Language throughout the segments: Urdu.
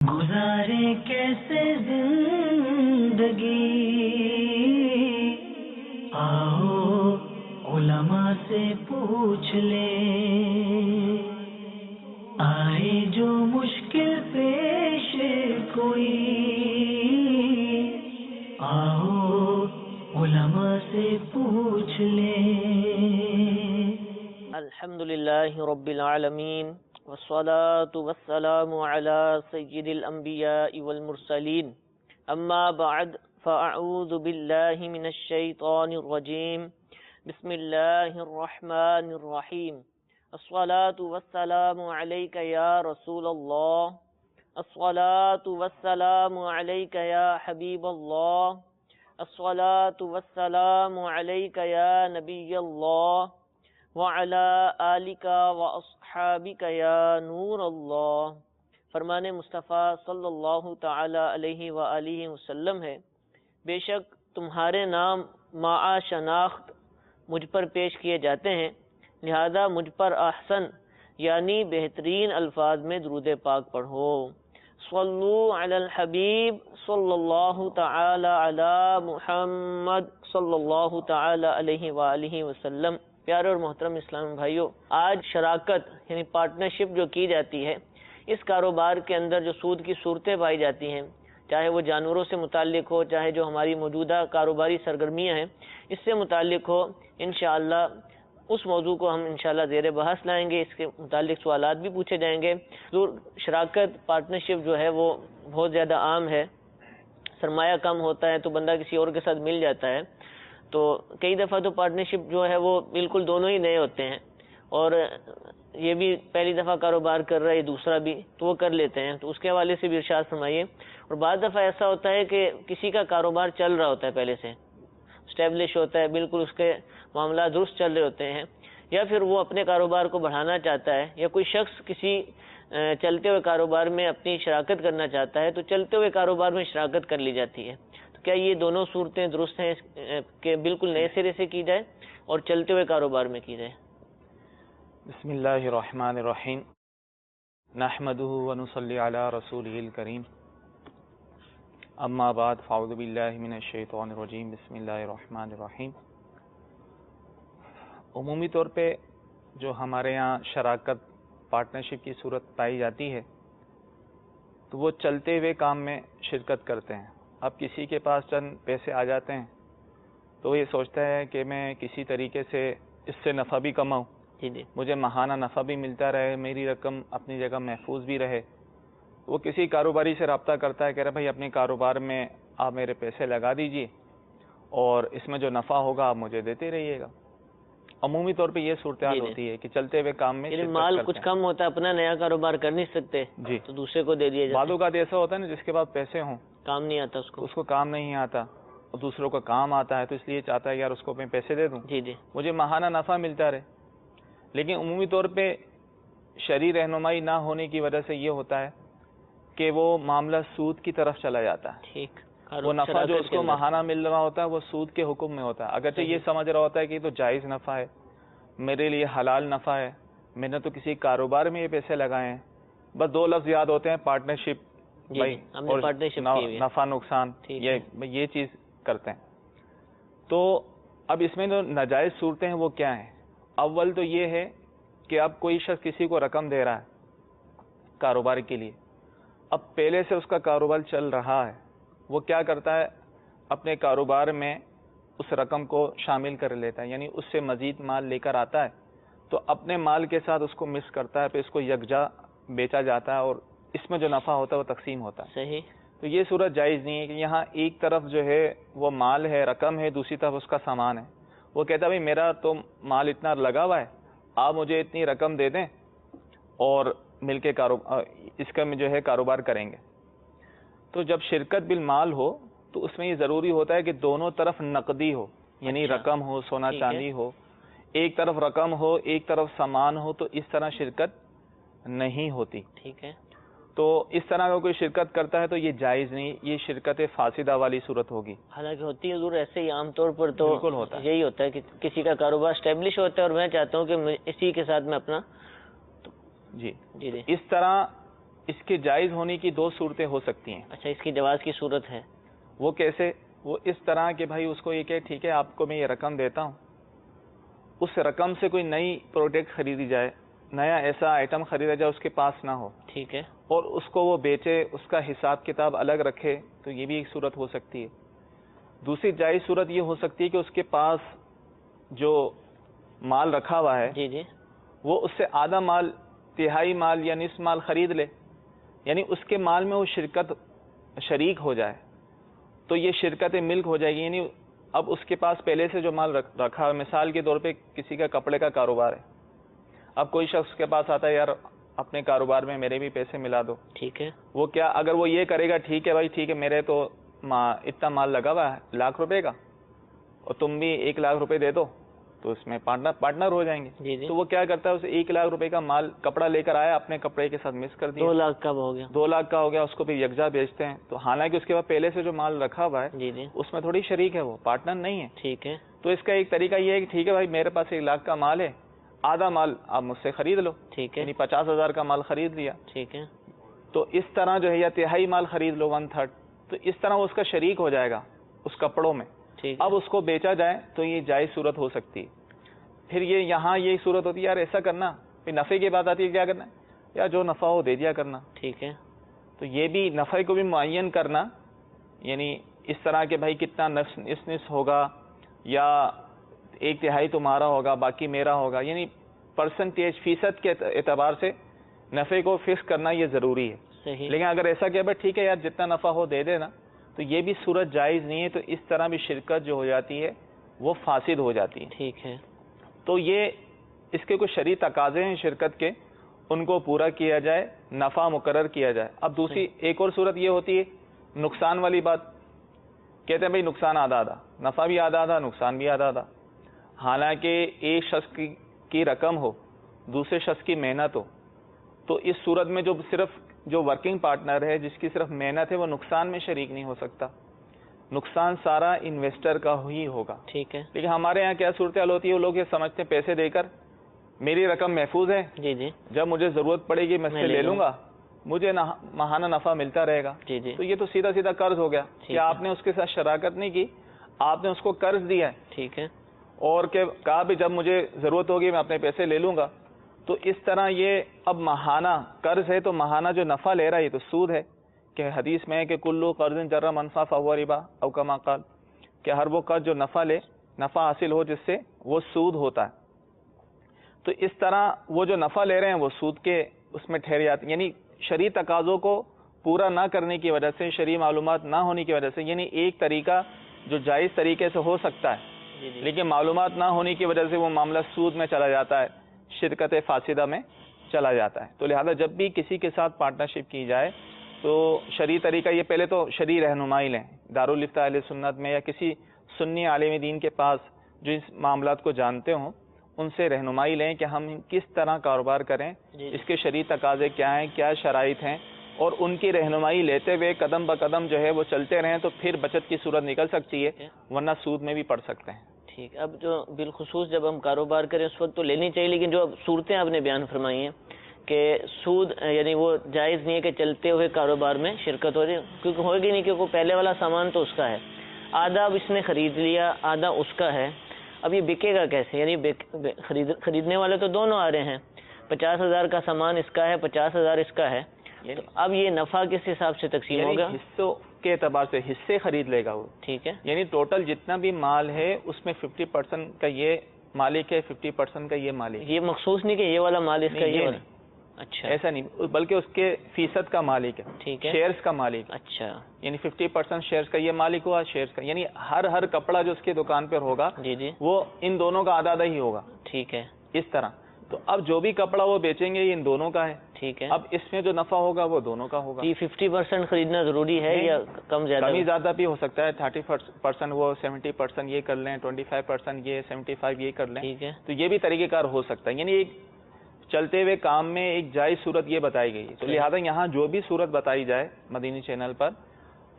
گزارے کیسے زندگی، آؤ علماء سے پوچھ لیں، آئے جو مشکل پیش کوئی، آؤ علماء سے پوچھ لیں۔ الحمدللہ رب العالمین والصلاة والسلام على سید الانبیاء والمرسلین، اما بعد فاعوذ باللہ من الشیطان الرجیم، بسم اللہ الرحمن الرحیم۔ الصلاة والسلام علیک یا رسول اللہ، الصلاة والسلام علیک یا حبیب اللہ، الصلاة والسلام علیک یا نبی اللہ، وَعَلَىٰ آلِكَ وَأَصْحَابِكَ يَا نور اللہ۔ فرمان مصطفیٰ صلی اللہ تعالی علیہ وآلہ وسلم ہے، بے شک تمہارے نام مع شناخت مجھ پر پیش کیے جاتے ہیں، لہذا مجھ پر احسن یعنی بہترین الفاظ میں درود پاک پڑھو۔ صلو علی الحبیب صلی اللہ تعالی علی محمد صلی اللہ تعالی علیہ وآلہ وسلم۔ پیارے اور محترم اسلام بھائیوں، آج شراکت یعنی پارٹنرشپ جو کی جاتی ہے، اس کاروبار کے اندر جو سود کی صورتیں پائی جاتی ہیں، چاہے وہ جانوروں سے متعلق ہو، چاہے جو ہماری موجودہ کاروباری سرگرمیاں ہیں اس سے متعلق ہو، انشاءاللہ اس موضوع کو ہم انشاءاللہ زیر بحث لائیں گے، اس کے متعلق سوالات بھی پوچھے جائیں گے۔ شراکت پارٹنرشپ جو ہے وہ بہت زیادہ عام ہے، سرمایہ کم ہوتا ہے تو بندہ کسی اور کے ساتھ مل جاتا ہے، تو کئی دفعہ تو پارٹنرشپ جو ہے وہ بالکل دونوں ہی نئے ہوتے ہیں، اور یہ بھی پہلی دفعہ کاروبار کر رہا ہے دوسرا بھی، تو وہ کر لیتے ہیں، تو اس کے حوالے سے بھی ارشاد فرمائیے۔ اور بعض دفعہ ایسا ہوتا ہے کہ کسی کا کاروبار چل رہا ہوتا ہے، پہلے سے اسٹیبلش ہوتا ہے، بالکل اس کے معاملات درست چل رہے ہوتے ہیں، یا پھر وہ اپنے کاروبار کو بڑھانا چاہتا ہے، یا کوئی شخص کسی چلتے ہوئے کاروبار میں اپنی شراکت کرنا چاہتا ہے، تو چلتے ہوئے کاروبار میں شراکت کر لی جاتی ہے۔ تو کیا یہ دونوں صورتیں درست ہیں کہ بالکل نئے سرے سے کی جائے اور چلتے ہوئے کاروبار میں کی جائے؟ بسم اللہ الرحمن الرحیم، نحمدہ ونصلی علی رسولہ الکریم، اما بعد فاعوذ باللہ من الشیطان الرجیم، بسم اللہ الرحمن الرحیم۔ عمومی طور پہ جو ہمارے ہاں شراکت پارٹنرشپ کی صورت پائی جاتی ہے تو وہ چلتے ہوئے کام میں شرکت کرتے ہیں۔ اب کسی کے پاس چند پیسے آ جاتے ہیں تو یہ سوچتا ہے کہ میں کسی طریقے سے اس سے نفع بھی کماؤں، مجھے ماہانہ نفع بھی ملتا رہے، میری رقم اپنی جگہ محفوظ بھی رہے۔ وہ کسی کاروباری سے رابطہ کرتا ہے، کہہ رہا بھائی اپنے کاروبار میں آپ میرے پیسے لگا دیجئے اور اس میں جو نفع ہوگا آپ مجھے دیتے رہیے گا۔ عمومی طور پہ یہ صورتحال ہوتی ہے کہ چلتے ہوئے کام میں مال کچھ کم ہوتا ہے، اپنا نیا کاروبار کر نہیں سکتے جی، تو دوسرے کو دے دیا جاتا ہے۔ بعض اوقات ایسا ہوتا ہے نا جس کے پاس پیسے ہوں، کام نہیں آتا اس کو کام نہیں آتا اور دوسروں کا کام آتا ہے، تو اس لیے چاہتا ہے یار اس کو میں پیسے دے دوں، جی مجھے ماہانہ نفع ملتا رہے۔ لیکن عمومی طور پہ شرعی رہنمائی نہ ہونے کی وجہ سے یہ ہوتا ہے کہ وہ معاملہ سود کی طرف چلا جاتا ہے۔ ٹھیک، وہ نفع جو اس کو ماہانہ مل رہا ہوتا ہے وہ سود کے حکم میں ہوتا ہے، اگرچہ یہ سمجھ رہا ہوتا ہے کہ یہ تو جائز نفع ہے، میرے لیے حلال نفع ہے، میں نے تو کسی کاروبار میں یہ پیسے لگائے ہیں، بس دو لفظ یاد ہوتے ہیں، پارٹنرشپ اور نفع نقصان، یہ چیز کرتے ہیں۔ تو اب اس میں جو ناجائز صورتیں ہیں وہ کیا ہیں؟ اول تو یہ ہے کہ اب کوئی شخص کسی کو رقم دے رہا ہے کاروبار کے لیے، اب پہلے سے اس کا کاروبار چل رہا ہے، وہ کیا کرتا ہے اپنے کاروبار میں اس رقم کو شامل کر لیتا ہے، یعنی اس سے مزید مال لے کر آتا ہے تو اپنے مال کے ساتھ اس کو مکس کرتا ہے، پھر اس کو یکجا بیچا جاتا ہے اور اس میں جو نفع ہوتا ہے وہ تقسیم ہوتا ہے۔ صحیح۔ تو یہ صورت جائز نہیں ہے کہ یہاں ایک طرف جو ہے وہ مال ہے، رقم ہے، دوسری طرف اس کا سامان ہے، وہ کہتا ہے بھائی میرا تو مال اتنا لگا ہوا ہے، آپ مجھے اتنی رقم دے دیں اور مل کے اس کا جو ہے کاروبار کریں گے۔ تو جب شرکت بالمال ہو تو اس میں یہ ضروری ہوتا ہے کہ دونوں طرف نقدی ہو، یعنی رقم ہو، سونا چاندی ہو، ایک طرف رقم ہو ایک طرف سامان ہو، تو اس طرح شرکت نہیں ہوتی۔ ٹھیک ہے، تو اس طرح کا کوئی شرکت کرتا ہے تو یہ جائز نہیں، یہ شرکت فاسدہ والی صورت ہوگی۔ حالانکہ ہوتی ہے حضور ایسے ہی عام طور پر تو بالکل ہوتا ہے، یہی ہوتا ہے کہ کسی کا کاروبار اسٹیبلش ہوتا ہے اور میں چاہتا ہوں کہ اسی کے ساتھ میں اپنا جی اس طرح اس کے جائز ہونے کی دو صورتیں ہو سکتی ہیں. اچھا، اس کی جواز کی صورت ہے. وہ کیسے؟ وہ اس طرح کہ بھائی اس کو یہ کہ ٹھیک ہے آپ کو میں یہ رقم دیتا ہوں، اس رقم سے کوئی نئی پروڈکٹ خریدی جائے، نیا ایسا آئٹم خریدا جائے اس کے پاس نہ ہو، ٹھیک ہے، اور اس کو وہ بیچے، اس کا حساب کتاب الگ رکھے، تو یہ بھی ایک صورت ہو سکتی ہے. دوسری جائز صورت یہ ہو سکتی ہے کہ اس کے پاس جو مال رکھا ہوا ہے جی جی، وہ اس سے آدھا مال، تہائی مال یا نصف مال خرید لے، یعنی اس کے مال میں وہ شریک ہو جائے، تو یہ شرکت ملک ہو جائے گی. یعنی اب اس کے پاس پہلے سے جو مال رکھا ہے، مثال کے طور پہ کسی کا کپڑے کا کاروبار ہے، اب کوئی شخص کے پاس آتا ہے یار اپنے کاروبار میں میرے بھی پیسے ملا دو، ٹھیک ہے، وہ کیا اگر وہ یہ کرے گا ٹھیک ہے بھائی ٹھیک ہے میرے تو اتنا مال لگا ہوا ہے ₹1,00,000 کا، اور تم بھی ₹1,00,000 دے دو، تو اس میں پارٹنر ہو جائیں گے. جی جی، تو وہ کیا کرتا ہے اسے ₹1,00,000 کا مال کپڑا لے کر آیا، اپنے کپڑے کے ساتھ مکس کر دیا، 2 لاکھ کا ہو گیا، 2 لاکھ کا ہو گیا، اس کو پھر یکجا بیچتے ہیں. تو حالانکہ اس کے بعد پہلے سے جو مال رکھا ہوا ہے جی جی، اس میں تھوڑی شریک ہے، وہ پارٹنر نہیں ہے. ٹھیک ہے، تو اس کا ایک طریقہ یہ ہے کہ ٹھیک ہے بھائی میرے پاس 1,00,000 کا مال ہے، آدھا مال آپ مجھ سے خرید لو، ٹھیک ہے، یعنی 50,000 کا مال خرید لیا. ٹھیک ہے، تو اس طرح جو ہے یا تہائی مال خرید لو 1/3، تو اس طرح وہ اس کا شریک ہو جائے گا اس کپڑوں میں. ٹھیک، اب اس کو بیچا جائے تو یہ جائز صورت ہو سکتی ہے. پھر یہ یہاں یہ صورت ہوتی ہے یار ایسا کرنا، پھر نفع کی بات آتی ہے کیا کرنا ہے، یا جو نفع ہو دے دیا کرنا. ٹھیک ہے، تو یہ بھی نفع کو بھی معین کرنا، یعنی اس طرح کہ بھائی کتنا نصف ہوگا، یا 1/3 تمہارا ہوگا باقی میرا ہوگا، یعنی پرسنٹیج فیصد کے اعتبار سے نفع کو فکس کرنا یہ ضروری ہے. صحیح، لیکن اگر ایسا کہ بھائی ٹھیک ہے یار جتنا نفع ہو دے دینا، تو یہ بھی صورت جائز نہیں ہے. تو اس طرح بھی شرکت جو ہو جاتی ہے وہ فاسد ہو جاتی ہے. ٹھیک ہے، تو یہ اس کے کچھ شرعی تقاضے ہیں شرکت کے، ان کو پورا کیا جائے، نفع مقرر کیا جائے. اب دوسری ایک اور صورت یہ ہوتی ہے نقصان والی بات. کہتے ہیں بھائی نقصان آدھا آدھا، نفع بھی آدھا آدھا، نقصان بھی آدھا آدھا. حالانکہ ایک شخص کی رقم ہو، دوسرے شخص کی محنت ہو، تو اس صورت میں جو صرف جو ورکنگ پارٹنر ہے جس کی صرف محنت ہے وہ نقصان میں شریک نہیں ہو سکتا، نقصان سارا انویسٹر کا ہی ہوگا. ٹھیک ہے، لیکن ہمارے یہاں کیا صورتحال ہوتی ہے، وہ لوگ یہ سمجھتے ہیں پیسے دے کر میری رقم محفوظ ہے، جی جی، جب مجھے ضرورت پڑے گی میں اس سے لے لوں گا، مجھے ماہانہ نفع ملتا رہے گا. جی جی، تو یہ تو سیدھا سیدھا قرض ہو گیا کہ ہے. آپ نے اس کے ساتھ شراکت نہیں کی، آپ نے اس کو قرض دیا ہے، ٹھیک ہے، اور کہ کہا بھی جب مجھے ضرورت ہوگی میں اپنے پیسے لے لوں گا. تو اس طرح یہ اب ماہانہ قرض ہے، تو ماہانہ جو نفع لے رہا ہے یہ تو سود ہے، کہ حدیث میں ہے کہ کلو قرض جر منفع فہو ربا او کما قال، کہ ہر وہ قرض جو نفع لے، نفع حاصل ہو جس سے، وہ سود ہوتا ہے. تو اس طرح وہ جو نفع لے رہے ہیں وہ سود کے اس میں ٹھہر جاتے ہیں. یعنی شرعی تقاضوں کو پورا نہ کرنے کی وجہ سے، شرعی معلومات نہ ہونے کی وجہ سے، یعنی ایک طریقہ جو جائز طریقے سے ہو سکتا ہے لیکن معلومات نہ ہونے کی وجہ سے وہ معاملہ سود میں چلا جاتا ہے، شرکت فاسدہ میں چلا جاتا ہے. تو لہذا جب بھی کسی کے ساتھ پارٹنرشپ کی جائے تو شرعی طریقہ یہ پہلے تو شرعی رہنمائی لیں، دارالفتہ اہل سنت میں یا کسی سنی عالم دین کے پاس جو اس معاملات کو جانتے ہوں، ان سے رہنمائی لیں کہ ہم کس طرح کاروبار کریں، اس کے شرعی تقاضے کیا ہیں، کیا شرائط ہیں، اور ان کی رہنمائی لیتے ہوئے قدم بقدم جو ہے وہ چلتے رہیں تو پھر بچت کی صورت نکل سکتی ہے، ورنہ سود میں بھی پڑ سکتے ہیں. ٹھیک. اب جو بالخصوص جب ہم کاروبار کریں اس وقت تو لینی چاہیے، لیکن جو صورتیں آپ نے بیان فرمائی ہیں کہ سود یعنی وہ جائز نہیں ہے کہ چلتے ہوئے کاروبار میں شرکت ہو جائے، کیونکہ ہوگی نہیں، کیونکہ پہلے والا سامان تو اس کا ہے، آدھا اب اس نے خرید لیا، آدھا اس کا ہے. اب یہ بکے گا کیسے؟ یعنی خریدنے والے تو دونوں آ رہے ہیں، 50,000 کا سامان اس کا ہے، 50,000 اس کا ہے، تو اب یہ نفع کس حساب سے تقسیم ہوگا؟ حصوں کے اعتبار سے حصے خرید لے گا وہ. ٹھیک ہے، یعنی ٹوٹل جتنا بھی مال ہے اس میں 50% کا یہ مالک ہے، 50% کا یہ مالک ہے. یہ مخصوص نہیں کہ یہ والا مال اس کا، یہ والا، اچھا ایسا نہیں، بلکہ اس کے فیصد کا مالک ہے، ٹھیک ہے، شیئرز کا مالک ہے. اچھا، یعنی 50% شیئرز کا یہ مالک ہوا، شیئرز کا، یعنی ہر کپڑا جو اس کی دکان پر ہوگا جی جی، وہ ان دونوں کا آدھا آدھا ہی ہوگا. ٹھیک ہے، اس طرح تو اب جو بھی کپڑا وہ بیچیں گے یہ ان دونوں کا ہے. ٹھیک ہے. اب اس میں جو نفع ہوگا وہ دونوں کا ہوگا. یہ 50% خریدنا ضروری ہے یا کم زیادہ؟ کمی زیادہ بھی ہو سکتا ہے، 30% وہ 70% یہ کر لیں، 25% یہ، 75 یہ کر لیں. ٹھیک ہے، تو یہ بھی طریقہ کار ہو سکتا ہے. یعنی ایک چلتے ہوئے کام میں ایک جائز صورت یہ بتائی گئی. تو لہذا یہاں جو بھی صورت بتائی جائے مدینی چینل پر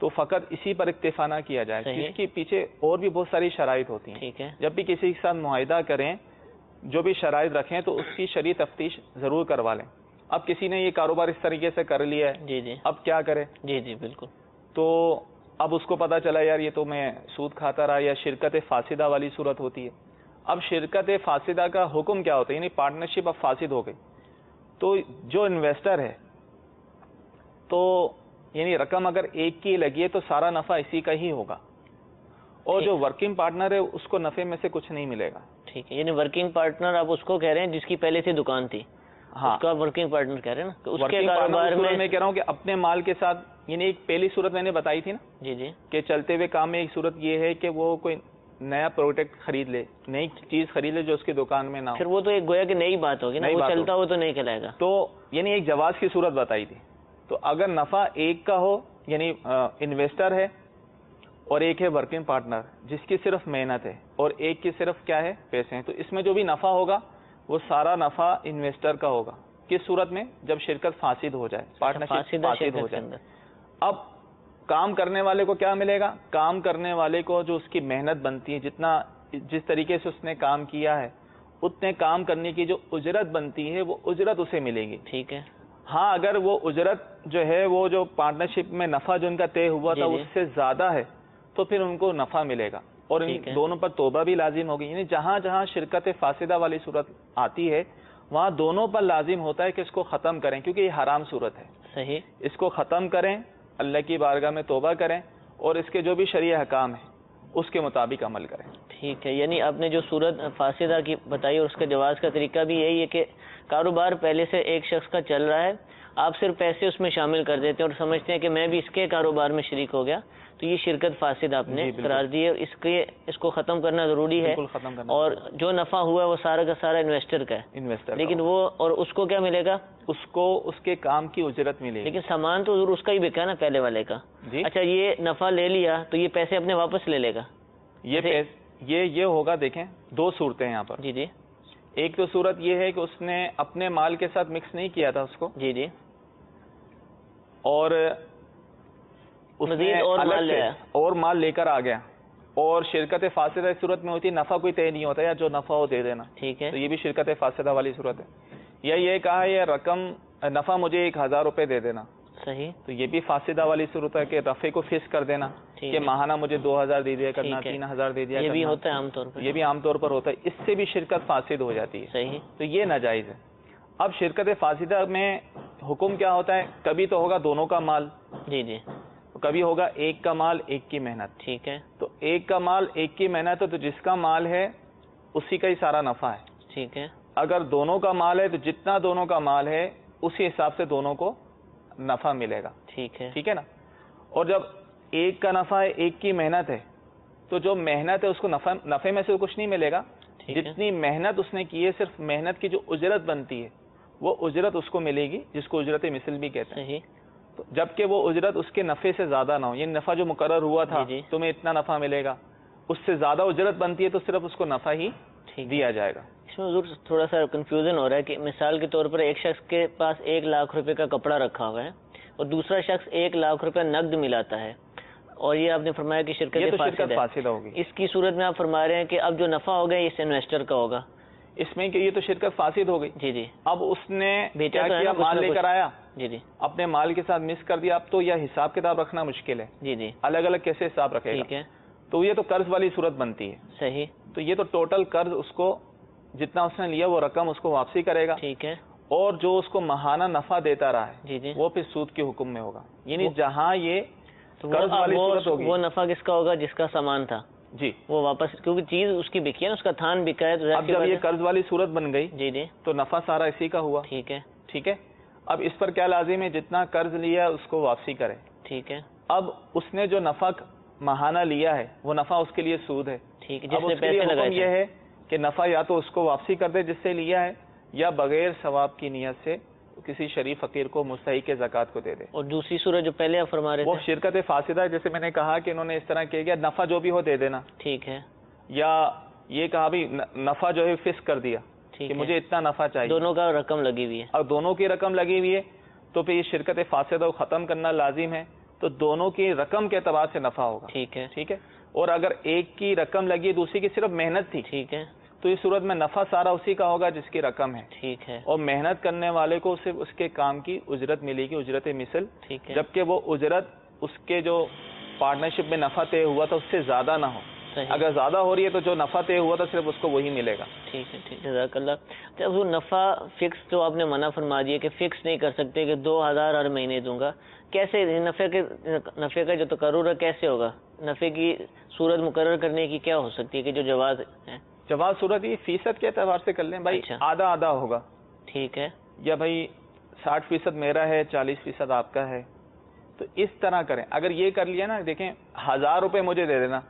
تو فقط اسی پر اکتفا نہ کیا جائے، اس کے پیچھے اور بھی بہت ساری شرائط ہوتی ہیں. ٹھیک ہے. جب بھی کسی کے ساتھ معاہدہ کریں، جو بھی شرائط رکھیں تو اس کی شرعی تفتیش ضرور کروا لیں. اب کسی نے یہ کاروبار اس طریقے سے کر لیا ہے، جی جی اب کیا کرے؟ جی جی بالکل. تو اب اس کو پتا چلا یار یہ تو میں سود کھاتا رہا، یا شرکت فاسدہ والی صورت ہوتی ہے. اب شرکت فاسدہ کا حکم کیا ہوتا ہے؟ یعنی پارٹنرشپ اب فاسد ہو گئی، تو جو انویسٹر ہے تو یعنی رقم اگر ایک کی لگی ہے تو سارا نفع اسی کا ہی ہوگا، اور جو ورکنگ پارٹنر ہے اس کو نفع میں سے کچھ نہیں ملے گا. ٹھیک ہے، یعنی ورکنگ پارٹنر آپ اس کو کہہ رہے ہیں جس کی پہلے سے دکان تھی؟ ہاں، اس کا ورکنگ پارٹنر کہہ رہے ہیں نا، تو اس کے ورکنگ پارٹنر کاروبار میں کہہ رہا ہوں کہ اپنے مال کے ساتھ، یعنی ایک پہلی صورت میں نے بتائی تھی نا جی جی کہ چلتے ہوئے کام میں ایک صورت یہ ہے کہ وہ کوئی نیا پروڈکٹ خرید لے، نئی چیز خرید لے جو اس کی دکان میں نہ ہو، پھر وہ تو ایک گویا کہ نئی بات ہوگی نا، نئی وہ بات چلتا ہو تو نہیں کہلائے گا. تو یعنی ایک جواز کی صورت بتائی تھی. تو اگر نفع ایک کا ہو، یعنی انویسٹر ہے اور ایک ہے ورکنگ پارٹنر جس کی صرف محنت ہے، اور ایک کی صرف کیا ہے؟ پیسے ہیں، تو اس میں جو بھی نفع ہوگا وہ سارا نفع انویسٹر کا ہوگا. کس صورت میں؟ جب شرکت فاسد ہو جائے، پارٹنرشپ فاسد ہو جائے. اب کام کرنے والے کو کیا ملے گا؟ کام کرنے والے کو جو اس کی محنت بنتی ہے، جس طریقے سے اس نے کام کیا ہے اتنے کام کرنے کی جو اجرت بنتی ہے وہ اجرت اسے ملے گی. ٹھیک ہے. ہاں، اگر وہ اجرت جو ہے وہ جو پارٹنرشپ میں نفع جو ان کا طے ہوا تھا اس سے زیادہ ہے تو پھر ان کو نفع ملے گا، اور ان دونوں پر توبہ بھی لازم ہوگی. یعنی جہاں جہاں شرکت فاسدہ والی صورت آتی ہے وہاں دونوں پر لازم ہوتا ہے کہ اس کو ختم کریں، کیونکہ یہ حرام صورت ہے. صحیح. اس کو ختم کریں، اللہ کی بارگاہ میں توبہ کریں، اور اس کے جو بھی شرعی احکام ہیں اس کے مطابق عمل کریں. ٹھیک ہے، یعنی آپ نے جو صورت فاسدہ کی بتائی اور اس کے جواز کا طریقہ بھی یہی ہے کہ کاروبار پہلے سے ایک شخص کا چل رہا ہے، آپ صرف پیسے اس میں شامل کر دیتے ہیں اور سمجھتے ہیں کہ میں بھی اس کے کاروبار میں شریک ہو گیا، تو یہ شرکت فاسد آپ نے قرار دی ہے. اس کو ختم کرنا ضروری ہے، ختم کرنا، اور جو نفع ہوا ہے وہ سارا کا سارا انویسٹر کا ہے. انویسٹر لیکن وہ، اور اس کو کیا ملے گا؟ اس کو اس کے کام کی اجرت ملے گی. لیکن سامان تو ضرور اس کا ہی بکا نا پہلے والے کا. جی. اچھا، یہ نفع لے لیا تو یہ پیسے اپنے واپس لے لے گا؟ یہ ہوگا. دیکھیں دو صورتیں ہیں یہاں پر. جی جی. ایک تو صورت یہ ہے کہ اس نے اپنے مال کے ساتھ مکس نہیں کیا تھا اس کو. جی جی. اور اس نے اور مال لے کر آ گیا، اور شرکت فاسدہ اس صورت میں ہوتی ہے نفع کوئی طے نہیں ہوتا، یا جو نفع ہو دے دینا. ٹھیک ہے. تو یہ بھی شرکت فاسدہ والی صورت ہے. یا یہ کہا یہ رقم نفع مجھے 1000 روپے دے دینا. صحیح. تو یہ بھی فاسدہ والی صورت ہے کہ نفع کو فکس کر دینا کہ ماہانہ مجھے 2000 دے دیا کرنا، 3000 دے دیا کرنا. یہ بھی ہوتا ہے عام طور پر. یہ بھی عام طور پر ہوتا ہے. اس سے بھی شرکت فاسد ہو جاتی ہے. صحیح. تو یہ ناجائز ہے. اب شرکت فاسدہ میں حکم کیا ہوتا ہے؟ کبھی تو ہوگا دونوں کا مال. جی جی. کبھی ہوگا ایک کا مال ایک کی محنت. ٹھیک ہے. تو ایک کا مال ایک کی محنت ہے تو جس کا مال ہے اسی کا ہی سارا نفع ہے. ٹھیک ہے. اگر دونوں کا مال ہے تو جتنا دونوں کا مال ہے اسی حساب سے دونوں کو نفع ملے گا. ٹھیک ہے. ٹھیک ہے نا. اور جب ایک کا نفع ہے ایک کی محنت ہے تو جو محنت ہے اس کو نفع میں سے کچھ نہیں ملے گا. جتنی محنت اس نے کی ہے صرف محنت کی جو اجرت بنتی ہے وہ اجرت اس کو ملے گی، جس کو اجرت مثل بھی کہتے ہیں. صحیح. تو جبکہ وہ اجرت اس کے نفع سے زیادہ نہ ہو، یہ نفع جو مقرر ہوا تھا تمہیں اتنا نفع ملے گا، اس سے زیادہ اجرت بنتی ہے تو صرف اس کو نفع ہی دیا جائے گا. اس میں حضور تھوڑا سا کنفیوژن ہو رہا ہے کہ مثال کے طور پر ایک شخص کے پاس 1 لاکھ روپے کا کپڑا رکھا ہوا ہے اور دوسرا شخص 1 لاکھ روپے نقد ملاتا ہے، اور یہ آپ نے فرمایا کہ شرکت فاسدہ ہوگی. اس کی صورت میں آپ فرما رہے ہیں کہ اب جو نفع ہوگا یہ اس انویسٹر کا ہوگا. اس میں کہ یہ تو شرکت فاسد ہو گئی. جی جی. اب اس نے کیا کیا؟ مال لے کر آیا. جی جی. اپنے مال کے ساتھ مکس کر دیا. اب تو یہ حساب کتاب رکھنا مشکل ہے. جی جی. الگ الگ کیسے حساب رکھے گا؟ ٹھیک ہے. تو یہ تو قرض والی صورت بنتی ہے. صحیح. تو یہ تو ٹوٹل قرض اس کو جتنا اس نے لیا وہ رقم اس کو واپسی کرے گا. ٹھیک ہے. اور جو اس کو ماہانہ نفع دیتا رہا ہے جی جی وہ پھر سود کے حکم میں ہوگا. یعنی جہاں یہ قرض والی صورت ہوگی وہ نفع کس کا ہوگا؟ جس کا سامان تھا. جی. وہ واپس، کیونکہ چیز اس کی بکی ہے نا، اس کا تھان بکا ہے. تو اب جب یہ قرض والی صورت بن گئی جی جی تو نفع سارا اسی کا ہوا. ٹھیک ہے. ٹھیک ہے. اب اس پر کیا لازم ہے؟ جتنا قرض لیا اس کو واپسی کرے. ٹھیک ہے. اب اس نے جو نفع ماہانہ لیا ہے وہ نفع اس کے لیے سود ہے. ٹھیک ہے. اب اس کے لیے حکم یہ ہے کہ نفع یا تو اس کو واپسی کر دے جس سے لیا ہے، یا بغیر ثواب کی نیت سے کسی شریف فقیر کو مستحق زکوٰۃ کو دے دے. اور دوسری صورت جو پہلے آپ فرما رہے تھے وہ شرکت فاسدہ ہے. جیسے میں نے کہا کہ انہوں نے اس طرح کیا گیا نفع جو بھی ہو دے دینا. ٹھیک ہے. یا یہ کہا بھی نفع جو ہے فکس کر دیا کہ مجھے اتنا نفع چاہیے. دونوں کا رقم لگی ہوئی ہے. اور دونوں کی رقم لگی ہوئی ہے تو پھر یہ شرکت فاسدہ کو ختم کرنا لازم ہے. تو دونوں کی رقم کے اعتبار سے نفع ہوگا. ٹھیک ہے. ٹھیک ہے. اور اگر ایک کی رقم لگی دوسری کی صرف محنت تھی، ٹھیک ہے، تو اس صورت میں نفع سارا اسی کا ہوگا جس کی رقم ہے. ٹھیک ہے. اور محنت کرنے والے کو صرف اس کے کام کی اجرت ملے گی, اجرت مثل. ٹھیک ہے. جبکہ وہ اجرت اس کے جو پارٹنرشپ میں نفع طے ہوا تھا اس سے زیادہ نہ ہو. اگر زیادہ ہو رہی ہے تو جو نفع طے ہوا تھا صرف اس کو وہی ملے گا. ٹھیک ہے. ٹھیک ہے, جزاک اللہ. جب وہ نفع فکس تو آپ نے منع فرما دیا کہ فکس نہیں کر سکتے کہ 2000 ہر مہینے دوں گا, کیسے نفع کا جو تقرر ہے کیسے ہوگا؟ نفع کی صورت مقرر کرنے کی کیا ہو سکتی ہے کہ جو جواز ہے؟ جواز صورت یہ فیصد کے اعتبار سے کر لیں بھائی. اچھا. آدھا آدھا ہوگا. ٹھیک ہے. یا بھائی 60% میرا ہے, 40% آپ کا ہے, تو اس طرح کریں. اگر یہ کر لیا نا, دیکھیں 1000 روپے مجھے دے دینا,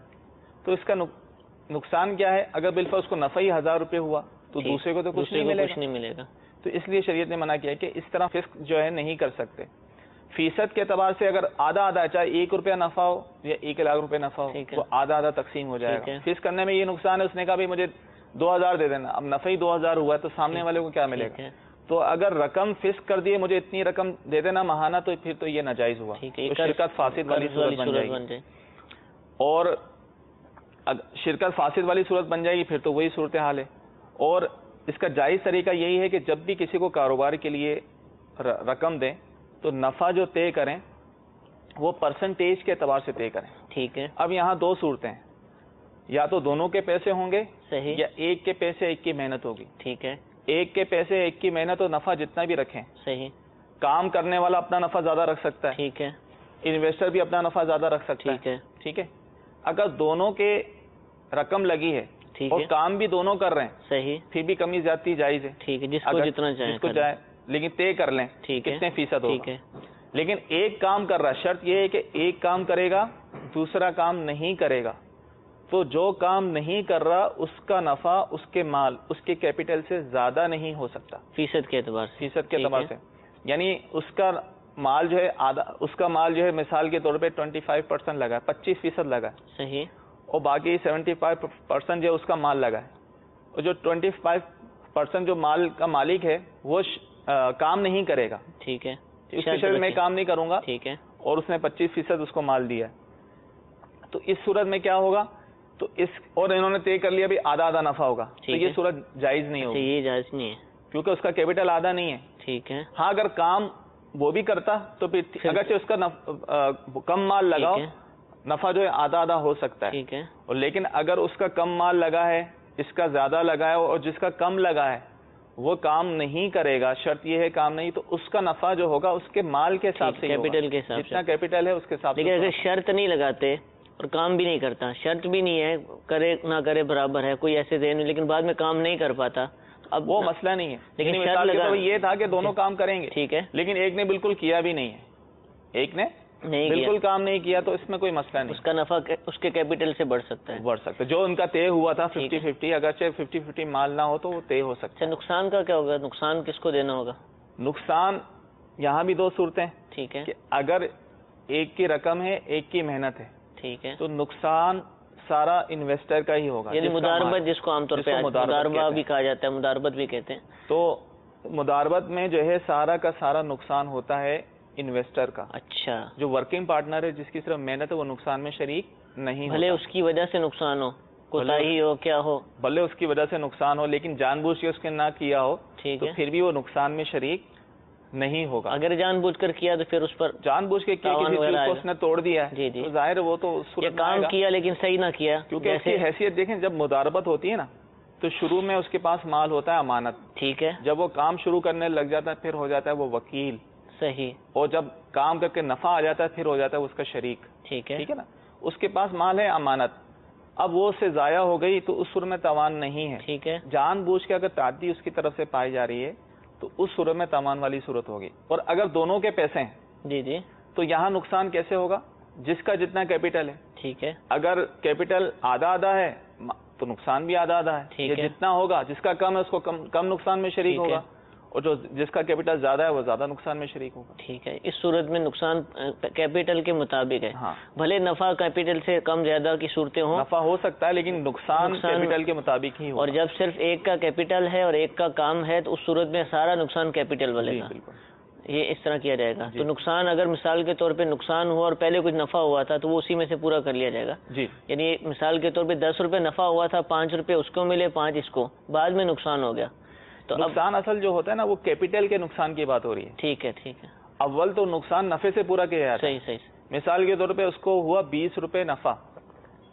تو اس کا نقصان کیا ہے؟ اگر بالفعل اس کو نفع ہی 1000 روپے ہوا تو دوسرے کو تو کچھ نہیں ملے گا. تو اس لیے شریعت نے منع کیا کہ اس طرح فسق جو ہے نہیں کر سکتے. فیصد کے اعتبار سے اگر آدھا آدھا, چاہے 1 روپیہ نفع ہو یا 1 لاکھ روپے نفع ہو, تو آدھا آدھا تقسیم ہو جائے گا. فسق کرنے میں یہ نقصان ہے, اس نے کہا بھائی مجھے 2000 دے دینا, اب نفع ہی 2000 ہوا ہے تو سامنے والے کو کیا ملے گا؟ تو اگر رقم فسق کر دیے مجھے اتنی رقم دے دینا ماہانہ, تو پھر تو یہ ناجائز ہوا, تو شرکت فاسد والی صورت بن جائے گی. اور شرکت فاسد والی صورت بن جائے گی پھر تو وہی صورتحال ہے. اور اس کا جائز طریقہ یہی ہے کہ جب بھی کسی کو کاروبار کے لیے رقم دیں تو نفع جو طے کریں وہ پرسنٹیج کے اعتبار سے طے کریں. ٹھیک ہے. اب یہاں 2 صورتیں ہیں, یا تو دونوں کے پیسے ہوں گے, صحیح, یا ایک کے پیسے ایک کی محنت ہوگی. ٹھیک ہے. ایک کے پیسے ایک کی محنت, اور نفع جتنا بھی رکھیں. صحیح. کام کرنے والا اپنا نفع زیادہ رکھ سکتا ہے. ٹھیک ہے. انویسٹر بھی اپنا نفع زیادہ رکھ سکتا ہے. ٹھیک ہے. ٹھیک ہے. اگر دونوں کے رقم لگی ہے اور کام بھی دونوں کر رہے ہیں, صحیح, پھر بھی کمی زیادتی جائز ہے. ٹھیک ہے, جس کو جتنا چاہے, جس کو چاہے, لیکن طے کر لیں کتنے فیصد ہوگا. ٹھیک ہے. لیکن ایک کام کر رہا ہے, شرط یہ ہے کہ ایک کام کرے گا دوسرا کام نہیں کرے گا, تو جو کام نہیں کر رہا اس کا نفع اس کے مال, اس کے کیپٹل سے زیادہ نہیں ہو سکتا فیصد کے اعتبار سے. فیصد کے اعتبار سے, یعنی اس کا مال جو ہے آدھا, اس کا مال جو ہے مثال کے طور پہ 25% لگا ہے, 25% لگا ہے. صحیح. اور باقی 75% جو اس کا مال لگا ہے, اور جو 25% جو مال کا مالک ہے وہ کام نہیں کرے گا. ٹھیک ہے. اس کی شرط میں کام نہیں کروں گا. ٹھیک ہے. اور اس نے 25% اس کو مال دیا ہے, تو اس صورت میں کیا ہوگا؟ تو اس, اور انہوں نے طے کر لیا بھی آدھا آدھا نفع ہوگا, تو یہ صورت جائز نہیں ہوگی. یہ جائز نہیں ہے کیونکہ اس کا کیپٹل آدھا نہیں ہے. ٹھیک ہے. ہاں اگر کام وہ بھی کرتا تو پھر اگرچہ اس کا کم مال لگاؤ, نفع جو ہے آدھا آدھا ہو سکتا ہے. ٹھیک ہے. اور لیکن اگر اس کا کم مال لگا ہے, اس کا زیادہ لگا ہے, اور جس کا کم لگا ہے وہ کام نہیں کرے گا, شرط یہ ہے کام نہیں, تو اس کا نفع جو ہوگا اس کے مال کے حساب سے, کیپٹل کے حساب سے, جتنا کیپٹل ہے اس کے حساب سے. لیکن اگر شرط نہیں لگاتے اور کام بھی نہیں کرتا, شرط بھی نہیں ہے, کرے نہ کرے برابر ہے, کوئی ایسے دے نہیں, لیکن بعد میں کام نہیں کر پاتا, اب وہ مسئلہ نہیں ہے. لیکن مثال کے طور پر یہ تھا کہ دونوں کام کریں گے. ٹھیک ہے. لیکن ایک نے بالکل کیا بھی نہیں ہے, ایک نے بالکل کام نہیں کیا, تو اس میں کوئی مسئلہ نہیں. اس کا نفع اس کے کیپٹل سے بڑھ سکتا ہے. بڑھ سکتا ہے, جو ان کا طے ہوا تھا 50-50, اگرچہ 50-50 مال نہ ہو تو وہ طے ہو سکتا ہے. نقصان کا کیا ہوگا؟ نقصان کس کو دینا ہوگا؟ نقصان یہاں بھی 2 صورتیں. ٹھیک ہے. کہ اگر ایک کی رقم ہے ایک کی محنت ہے, ٹھیک ہے, تو نقصان سارا انویسٹر کا ہی ہوگا. یعنی مداربت, جس کو عام طور پہ مداربہ بھی کہا جاتا ہے, مداربت بھی کہتے ہیں. تو مداربت میں جو ہے سارا کا سارا نقصان ہوتا ہے انویسٹر کا. اچھا. جو ورکنگ پارٹنر ہے, جس کی صرف محنت ہے, وہ نقصان میں شریک نہیں ہوتا. بھلے اس کی وجہ سے نقصان ہو, کوتاہی ہو, کیا ہو, بھلے اس کی وجہ سے نقصان ہو, لیکن جان بوجھ کے اس کے نہ کیا ہو, تو پھر بھی وہ نقصان میں شریک نہیں ہوگا. اگر جان بوجھ کر کیا تو پھر اس پر جان بوجھ کے کسی چیز کو اس نے توڑ دیا ہے, جی, ظاہر وہ تو کام کیا لیکن صحیح نہ کیا. کیونکہ اس کی حیثیت دیکھیں, جب مداربت ہوتی ہے نا تو شروع میں اس کے پاس مال ہوتا ہے امانت. ٹھیک ہے. جب وہ کام شروع کرنے لگ جاتا ہے پھر ہو جاتا ہے وہ وکیل. صحیح. اور جب کام کر کے نفع آ جاتا ہے پھر ہو جاتا ہے اس کا شریک. ٹھیک ہے. ٹھیک ہے نا. اس کے پاس مال ہے امانت, اب وہ اس سے ضائع ہو گئی تو اس صورت میں تاوان نہیں ہے. ٹھیک ہے. جان بوجھ کے اگر تعدی اس کی طرف سے پائی جا رہی ہے تو اس صورت میں تاوان والی صورت ہوگی. اور اگر دونوں کے پیسے ہیں, جی, تو یہاں نقصان کیسے ہوگا؟ جس کا جتنا کیپٹل ہے. ٹھیک ہے. اگر کیپٹل آدھا آدھا ہے تو نقصان بھی آدھا آدھا ہے. یہ جتنا ہوگا, جس کا کم ہے اس کو کم نقصان میں شریک ہوگا, اور جس کا کیپٹل زیادہ ہے وہ زیادہ نقصان میں شریک ہوگا. ٹھیک ہے. اس صورت میں نقصان کیپٹل کے مطابق ہے. ہاں, بھلے نفع کیپٹل سے کم زیادہ کی صورتیں ہوں, نفع ہو سکتا ہے لیکن نقصان کیپٹل کے مطابق ہی ہوگا. اور جب صرف ایک کا کیپٹل ہے اور ایک کا کام ہے تو اس صورت میں سارا نقصان کیپٹل والے کا. بالکل. یہ اس طرح کیا جائے گا. جی. تو نقصان اگر مثال کے طور پہ نقصان ہوا اور پہلے کچھ نفع ہوا تھا تو وہ اسی میں سے پورا کر لیا جائے گا. جی. یعنی مثال کے طور پہ 10 روپے نفع ہوا تھا، 5 روپے اس کو ملے، 5 اس کو، بعد میں نقصان ہو گیا تو اب نقصان اصل جو ہوتا ہے نا وہ کیپٹل کے نقصان کی بات ہو رہی ہے. ٹھیک ہے ٹھیک ہے، اول تو نقصان نفع سے پورا کیا جاتا ہے. صحیح صحیح. مثال کے طور پہ اس کو ہوا 20 روپے نفع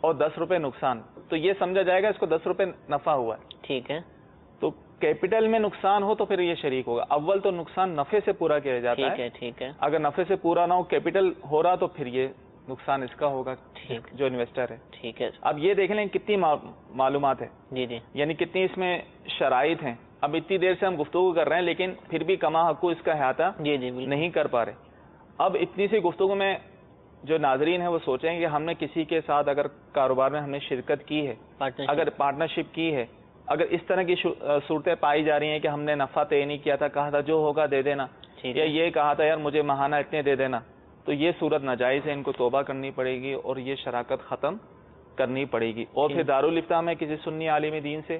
اور 10 روپے نقصان، تو یہ سمجھا جائے گا اس کو 10 روپے نفع ہوا ہے. ٹھیک ہے تو کیپٹل میں نقصان ہو تو پھر یہ شریک ہوگا. اول تو نقصان نفع سے پورا کیا جاتا ٹھیک ہے. ہے ٹھیک ہے اگر نفع سے پورا نہ ہو، کیپٹل ہو رہا، تو پھر یہ نقصان اس کا ہوگا ٹھیک جو انویسٹر ہے. ٹھیک ہے. اب یہ دیکھ لیں کتنی معلومات ہے، جی جی یعنی کتنی اس میں شرائط ہیں. اب اتنی دیر سے ہم گفتگو کر رہے ہیں لیکن پھر بھی کما حقو اس کا احاطہ جی جی بالکل. نہیں کر پا رہے. اب اتنی سی گفتگو میں جو ناظرین ہیں وہ سوچیں کہ ہم نے کسی کے ساتھ اگر کاروبار میں ہم نے شرکت کی ہے، اگر پارٹنرشپ کی ہے، اگر اس طرح کی صورتیں پائی جا رہی ہیں کہ ہم نے نفع طے نہیں کیا تھا، کہا تھا جو ہوگا دے دینا، یا یہ کہا تھا یار مجھے ماہانہ اتنے دے دینا، تو یہ صورت ناجائز ہے. ان کو توبہ کرنی پڑے گی اور یہ شراکت ختم کرنی پڑے گی. اور پھر دارالفتاء میں کسی سنی عالم دین سے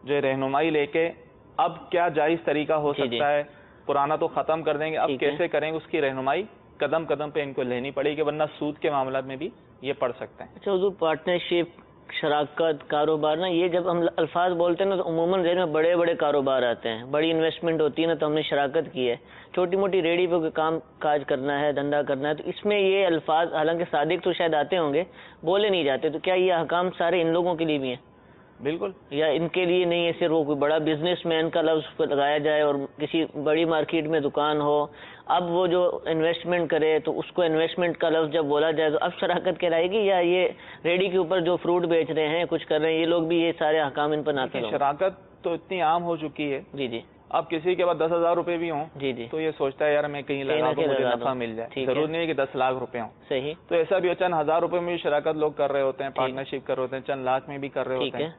جو رہنمائی لے کے اب کیا جائز طریقہ ہو سکتا ہے، پرانا تو ختم کر دیں گے، اب کیسے کریں گے، اس کی رہنمائی قدم قدم پہ ان کو لینی پڑے گی، ورنہ سود کے معاملات میں بھی یہ پڑ سکتے ہیں. اچھا حضور، پارٹنرشپ، شراکت، کاروبار نا، یہ جب ہم الفاظ بولتے ہیں نا تو عموماً ذہن میں بڑے بڑے کاروبار آتے ہیں، بڑی انویسٹمنٹ ہوتی ہے نا، تو ہم نے شراکت کی ہے. چھوٹی موٹی ریڑھی پہ کوئی کام کاج کرنا ہے، دھندا کرنا ہے، تو اس میں یہ الفاظ حالانکہ صادق تو شاید آتے ہوں گے، بولے نہیں جاتے. تو کیا یہ احکام سارے ان لوگوں کے لیے بھی ہیں؟ بالکل. یا ان کے لیے نہیں ہے صرف وہ کوئی بڑا بزنس مین کا لفظ پہ لگایا جائے اور کسی بڑی مارکیٹ میں دکان ہو، اب وہ جو انویسٹمنٹ کرے تو اس کو انویسٹمنٹ کا لفظ جب بولا جائے تو اب شراکت کہلائے گی؟ یا یہ ریڈی کے اوپر جو فروٹ بیچ رہے ہیں، کچھ کر رہے ہیں، یہ لوگ بھی یہ سارے احکام ان پر نافذ ہوں گے؟ شراکت تو اتنی عام ہو چکی ہے. جی جی. اب کسی کے پاس 10,000 روپے بھی ہوں جی جی. تو یہ سوچتا ہے یار میں کہیں لگا دوں مجھے نفع مل جائے. ضرور نہیں ہے کہ 10 لاکھ روپے ہوں. صحیح. تو ایسا بھی چند ہزار روپے میں بھی شراکت لوگ کر رہے ہوتے ہیں، پارٹنرشپ کر رہے ہوتے ہیں، چند لاکھ میں بھی کر رہے ہوتے ہیں.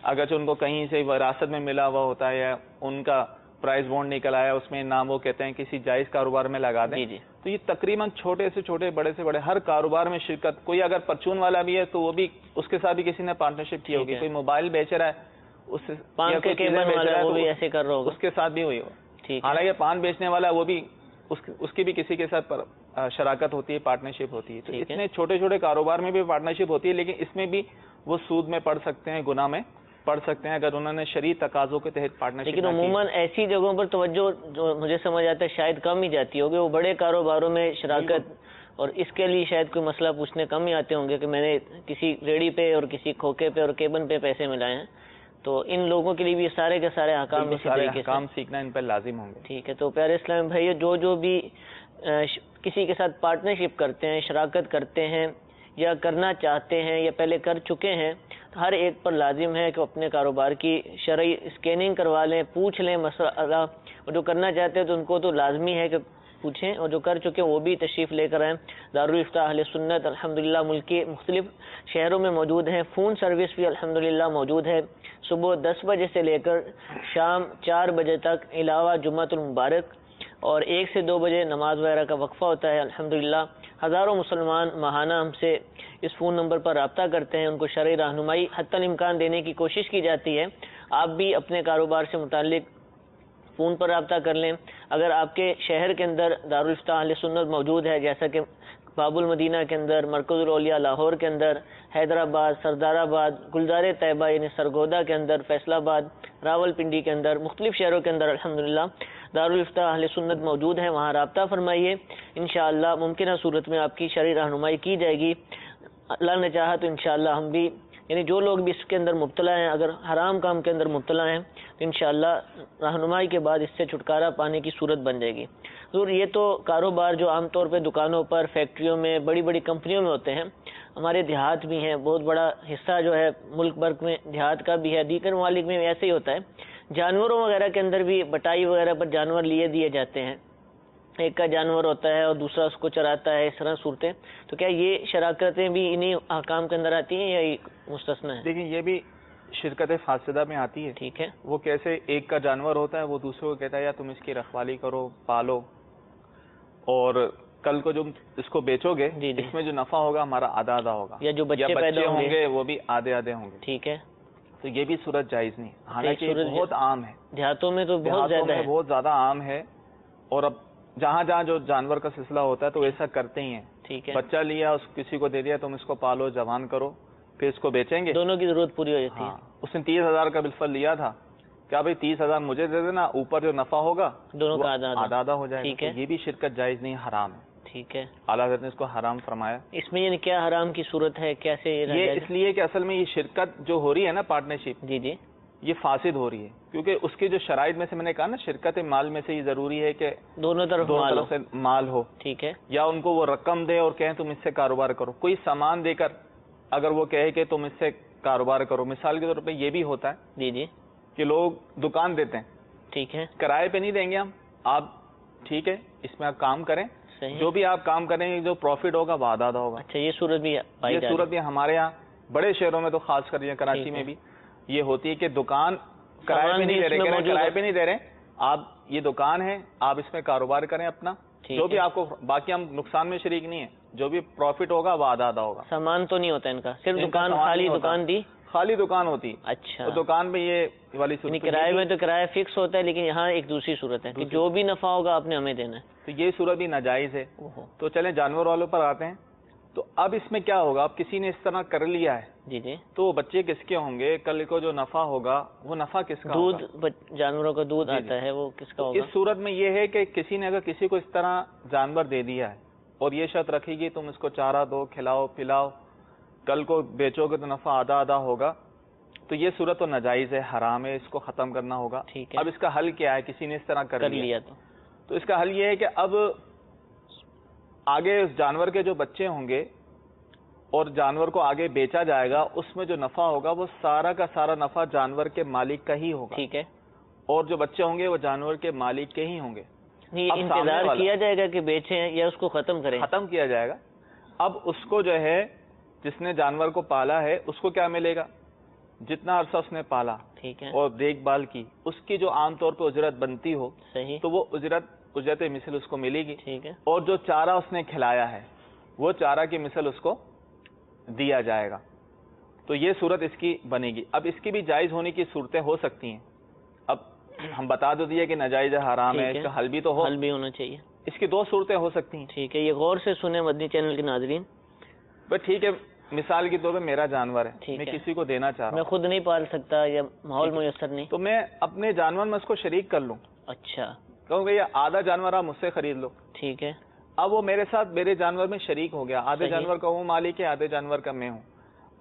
اگرچہ ان کو کہیں سے وراثت میں ملا ہوا ہوتا ہے یا ان کا پرائز بونڈ نکل آیا، اس میں نام وہ کہتے ہیں کسی جائز کاروبار میں لگا دیں. تو یہ تقریباً چھوٹے سے چھوٹے، بڑے سے بڑے ہر کاروبار میں شرکت. کوئی اگر پرچون والا بھی ہے تو وہ بھی اس کے ساتھ بھی کسی نے پارٹنرشپ کی ہوگی. کوئی موبائل بیچ رہا ہے اس سے ایسے کر رہا ہوگا، اس کے ساتھ بھی ہوئی ہو. حالانکہ پان بیچنے والا وہ بھی اس کی بھی کسی کے ساتھ شراکت ہوتی ہے، پارٹنرشپ ہوتی ہے. تو اتنے چھوٹے چھوٹے کاروبار میں بھی پارٹنرشپ ہوتی ہے، لیکن اس میں بھی وہ سود میں پڑ سکتے ہیں، گناہ میں پڑ سکتے ہیں اگر انہوں نے شرعی تقاضوں کے تحت پارٹنرشپ. لیکن عموماً ایسی جگہوں پر توجہ جو مجھے سمجھ آتا ہے شاید کم ہی جاتی ہوگی، وہ بڑے کاروباروں میں شراکت، اور اس کے لیے شاید کوئی مسئلہ پوچھنے کم ہی آتے ہوں گے کہ میں نے کسی ریڑھی پہ اور کسی کھوکے پہ اور کیبن پہ پیسے ملائے ہیں. تو ان لوگوں کے لیے بھی سارے کے سارے احکام سیکھنا ان پر لازم ہوں گے. ٹھیک ہے. تو پیارے اسلام بھائی، جو بھی کسی کے ساتھ پارٹنرشپ کرتے ہیں، شراکت کرتے ہیں یا کرنا چاہتے ہیں یا پہلے کر چکے ہیں، ہر ایک پر لازم ہے کہ اپنے کاروبار کی شرعی اسکیننگ کروا لیں، پوچھ لیں مسئلہ. اور جو کرنا چاہتے ہیں تو ان کو تو لازمی ہے کہ پوچھیں، اور جو کر چکے وہ بھی تشریف لے کر آئیں. دارالفتاء اہل سنت الحمدللہ ملک کے مختلف شہروں میں موجود ہیں. فون سروس بھی الحمدللہ موجود ہے، صبح 10 بجے سے لے کر شام 4 بجے تک، علاوہ جمعۃ المبارک، اور 1 سے 2 بجے نماز وغیرہ کا وقفہ ہوتا ہے. الحمدللہ ہزاروں مسلمان ماہانہ ہم سے اس فون نمبر پر رابطہ کرتے ہیں، ان کو شرعی رہنمائی حتی الامکان دینے کی کوشش کی جاتی ہے. آپ بھی اپنے کاروبار سے متعلق فون پر رابطہ کر لیں. اگر آپ کے شہر کے اندر دارالفتاء اہل سنت موجود ہے، جیسا کہ باب المدینہ کے اندر، مرکز الاولیاء لاہور کے اندر، حیدرآباد، سردار آباد، گلزار طیبہ یعنی سرگودا کے اندر، فیصل آباد، راول پنڈی کے اندر، مختلف شہروں کے اندر الحمدللہ دارالفتاء اہل سنت موجود ہے. وہاں رابطہ فرمائیے، انشاءاللہ ممکنہ صورت میں آپ کی شرعی رہنمائی کی جائے گی. اللہ نے چاہا تو انشاءاللہ ہم بھی، یعنی جو لوگ بھی اس کے اندر مبتلا ہیں، اگر حرام کام کے اندر مبتلا ہیں تو انشاءاللہ رہنمائی کے بعد اس سے چھٹکارا پانے کی صورت بن جائے گی. ضرور یہ تو کاروبار جو عام طور پہ دکانوں پر، فیکٹریوں میں، بڑی بڑی کمپنیوں میں ہوتے ہیں. ہمارے دیہات بھی ہیں، بہت بڑا حصہ جو ہے ملک بھر میں دیہات کا بھی ہے، دیگر ممالک میں ایسے ہی ہوتا ہے. جانوروں وغیرہ کے اندر بھی بٹائی وغیرہ پر جانور دیے جاتے ہیں، ایک کا جانور ہوتا ہے اور دوسرا اس کو چراتا ہے، اس طرح صورتیں. تو کیا یہ شراکتیں بھی انہی احکام کے اندر آتی ہیں یا مستثنا ہے؟ دیکھیں یہ بھی شرکت فاسدہ میں آتی ہے. ٹھیک ہے. وہ کیسے ایک کا جانور ہوتا ہے، وہ دوسرے کو کہتا ہے یا تم اس کی رکھوالی کرو، پالو، اور کل کو جو اس کو بیچو گے اس میں جو نفع ہوگا ہمارا آدھا آدھا ہوگا، یا جو بچے پیدا ہوں گے وہ بھی آدھے آدھے ہوں گے. ٹھیک ہے. تو یہ بھی صورت جائز نہیں، حالانکہ بہت عام ہے دیہاتوں میں، تو بہت زیادہ عام ہے. اور اب جہاں جہاں جو جانور کا سلسلہ ہوتا ہے تو ایسا کرتے ہی ہیں. ٹھیک ہے. بچہ لیا اس کسی کو دے دیا, تم اس کو پالو جوان کرو پھر اس کو بیچیں گے. دونوں کی ضرورت پوری ہو جاتی ہے. ہاں, اس نے 30,000 کا بالفعل لیا تھا, کیا بھائی 30,000 مجھے دے دینا, اوپر جو نفع ہوگا دونوں کا آدھا آدھا ہو جائے ٹھیک گا. ہے. یہ بھی شرکت جائز نہیں, حرام ہے. ٹھیک ہے. اعلیٰ حضرت نے اس کو حرام فرمایا. اس میں یعنی کیا حرام کی صورت ہے, کیسے یہ اس لیے کہ اصل میں یہ شرکت جو ہو رہی ہے نا, پارٹنرشپ, جی جی یہ فاسد ہو رہی ہے, کیونکہ اس کی جو شرائط میں سے میں نے کہا نا, شرکت مال میں سے یہ ضروری ہے کہ دونوں طرف سے مال ہو. ٹھیک ہے. یا ان کو وہ رقم دے اور کہیں تم اس سے کاروبار کرو, کوئی سامان دے کر اگر وہ کہے کہ تم اس سے کاروبار کرو. مثال کے طور پہ یہ بھی ہوتا ہے جی جی کہ لوگ دکان دیتے ہیں, ٹھیک ہے, کرائے پہ نہیں دیں گے ہم, آپ ٹھیک ہے اس میں آپ کام کریں, صحیح. جو بھی آپ کام کریں گے جو پروفٹ ہوگا وہ آدھا آدھا ہوگا. اچھا, یہ صورت بھی یہ صورت بھی ہمارے یہاں بڑے شہروں میں تو خاص کر کراچی میں بھی یہ ہوتی ہے کہ دکان کرائے پہ نہیں دے رہے, کرائے پہ نہیں دے رہے, آپ یہ دکان ہے, آپ اس میں کاروبار کریں اپنا, جو بھی آپ کو, باقی ہم نقصان میں شریک نہیں ہے, جو بھی پروفٹ ہوگا وہ آدھا آدھا ہوگا. سامان تو نہیں ہوتا ان کا, صرف ان کا دکان, سامان خالی نہیں ہوتا. دکان دی, خالی دکان ہوتی. اچھا, تو دکان پہ یہ والی صورت, کرائے میں تو کرایہ فکس ہوتا ہے, لیکن یہاں ایک دوسری صورت ہے کہ جو بھی نفع ہوگا آپ نے ہمیں دینا ہے. تو یہ صورت بھی ناجائز ہے. تو چلیں جانور والوں پر آتے ہیں. تو اب اس میں کیا ہوگا, اب کسی نے اس طرح کر لیا ہے, جی جی, تو بچے کس کے ہوں گے, کل کو جو نفع ہوگا وہ نفع کس کا ہوگا؟ دودھ, جانوروں کا دودھ آتا ہے وہ کس کا ہوگا؟ اس صورت میں یہ ہے کہ کسی نے اگر کسی کو اس طرح جانور دے دیا ہے اور یہ شرط رکھے گی تم اس کو چارہ دو, کھلاؤ پلاؤ, کل کو بیچو گے تو نفع آدھا آدھا ہوگا, تو یہ صورت تو ناجائز ہے, حرام ہے, اس کو ختم کرنا ہوگا. ٹھیک ہے. اب اس کا حل کیا ہے, کسی نے اس طرح کر لیا تو اس کا حل یہ ہے کہ اب آگے اس جانور کے جو بچے ہوں گے اور جانور کو آگے بیچا جائے گا, اس میں جو نفع ہوگا وہ سارا کا سارا نفع جانور کے مالک کا ہی ہوگا. ٹھیک ہے. اور جو بچے ہوں گے وہ جانور کے مالک کے ہی ہوں گے. انتظار کیا جائے گا کہ بیچیں یا اس کو ختم کریں؟ ختم کیا جائے گا. اب اس کو جو ہے جس نے جانور کو پالا ہے اس کو کیا ملے گا, جتنا عرصہ اس نے پالا, ٹھیک ہے, اور دیکھ بھال کی, اس کی جو عام طور پہ اجرت بنتی ہو, صحیح, تو وہ اجرت مثل اس کو ملے گی. ٹھیک ہے. اور جو چارہ اس نے کھلایا ہے وہ چارہ کی مثل اس کو دیا جائے گا. تو یہ صورت اس کی بنے گی. اب اس کی بھی جائز ہونے کی صورتیں ہو سکتی ہیں. اب ہم بتا دو دیے کہ ناجائز حرام ہے, اس کا حل بھی تو ہو, حل بھی ہونا چاہیے. اس کی دو صورتیں ہو سکتی ہیں. ٹھیک ہے, یہ غور سے سنیں مدنی چینل کے ناظرین. بس ٹھیک ہے, مثال کے طور پہ میرا جانور ہے, میں کسی کو دینا چاہ رہا ہوں, میں خود نہیں پال سکتا یا ماحول میسر نہیں, تو میں اپنے جانور میں اس کو شریک کر لوں. اچھا, کہوں گا یہ آدھا جانور آپ مجھ سے خرید لو. ٹھیک ہے. اب وہ میرے ساتھ میرے جانور میں شریک ہو گیا, آدھے جانور کا وہ مالک ہے, آدھے جانور کا میں ہوں.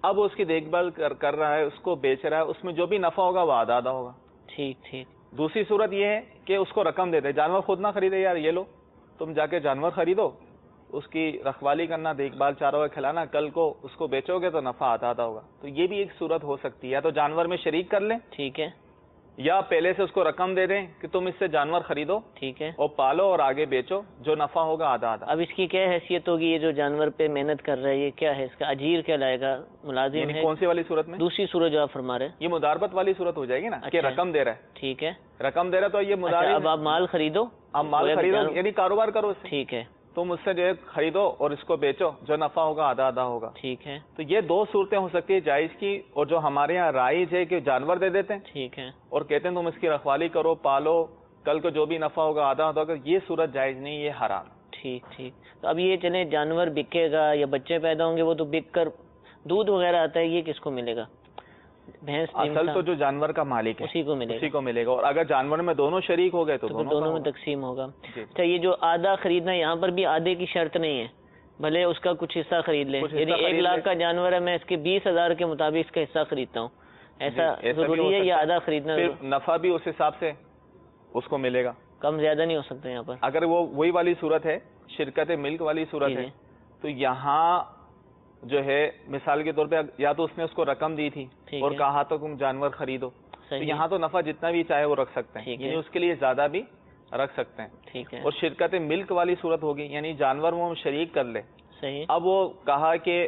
اب وہ اس کی دیکھ بھال کر رہا ہے, اس کو بیچ رہا ہے, اس میں جو بھی نفع ہوگا وہ آدھا آدھا ہوگا. ٹھیک ٹھیک. دوسری صورت یہ ہے کہ اس کو رقم دے دے, جانور خود نہ خریدے, یار یہ لو تم جا کے جانور خریدو, اس کی رکھوالی کرنا, دیکھ بھال, چاروں کا کھلانا, کل کو اس کو بیچو گے تو نفع آدھا آدھا ہوگا. تو یہ بھی ایک صورت ہو سکتی ہے, یا تو جانور میں شریک کر لیں, ٹھیک ہے, یا پہلے سے اس کو رقم دے دیں کہ تم اس سے جانور خریدو, ٹھیک ہے, اور پالو اور آگے بیچو, جو نفع ہوگا آدھا آدھا. اب اس کی کیا حیثیت ہوگی, یہ جو جانور پہ محنت کر رہا ہے یہ کیا ہے, اس کا اجیر کیا لائے گا, ملازم ہے؟ کون سی والی صورت میں؟ دوسری صورت جو آپ فرما رہے ہیں, یہ مداربت والی صورت ہو جائے گی نا, کہ رقم دے رہا ہے. ٹھیک ہے, رقم دے رہا تو یہ مدارب. اب آپ مال خریدو, اب مال خریدو یعنی کاروبار کرو اس سے. ٹھیک ہے, تم اس سے جو ہے خریدو اور اس کو بیچو, جو نفع ہوگا آدھا آدھا ہوگا. ٹھیک ہے. تو یہ دو صورتیں ہو سکتی ہے جائز کی, اور جو ہمارے یہاں رائج ہے کہ جانور دے دیتے ہیں, ٹھیک ہے, اور کہتے ہیں تم اس کی رکھوالی کرو, پالو, کل کو جو بھی نفع ہوگا آدھا آدھا ہوگا. یہ صورت جائز نہیں, یہ حرام. ٹھیک ٹھیک. تو اب یہ چلیں جانور بکے گا یا بچے پیدا ہوں گے, وہ تو بک کر دودھ وغیرہ آتا ہے, یہ کس کو ملے گا؟ بھینس اصل تو جو جانور کا مالک ہے اسی کو ملے گا. اور اگر جانور میں دونوں شریک ہو گئے تو دونوں میں تقسیم ہوگا. اچھا, یہ جو آدھا خریدنا, یہاں پر بھی آدھے کی شرط نہیں ہے, بھلے اس کا کچھ حصہ خرید لے, یعنی 1 لاکھ کا جانور ہے, میں اس کے 20,000 کے مطابق اس کا حصہ خریدتا ہوں, ایسا ضروری ہے یا آدھا خریدنا؟ نفع بھی اس حساب سے اس کو ملے گا, کم زیادہ نہیں ہو سکتا یہاں پر. اگر وہ وہی والی صورت ہے, شرکت ملک والی صورت ہے, تو یہاں جو ہے مثال کے طور پہ یا تو اس نے اس کو رقم دی تھی اور کہا تو تم جانور خریدو, تو یہاں تو نفع جتنا بھی چاہے وہ رکھ سکتے ہیں, یعنی اس کے لیے زیادہ بھی رکھ سکتے ہیں. ٹھیک ہے. اور شرکت ملک والی صورت ہوگی, یعنی جانور وہ شریک کر لے. صحیح. اب وہ کہا کہ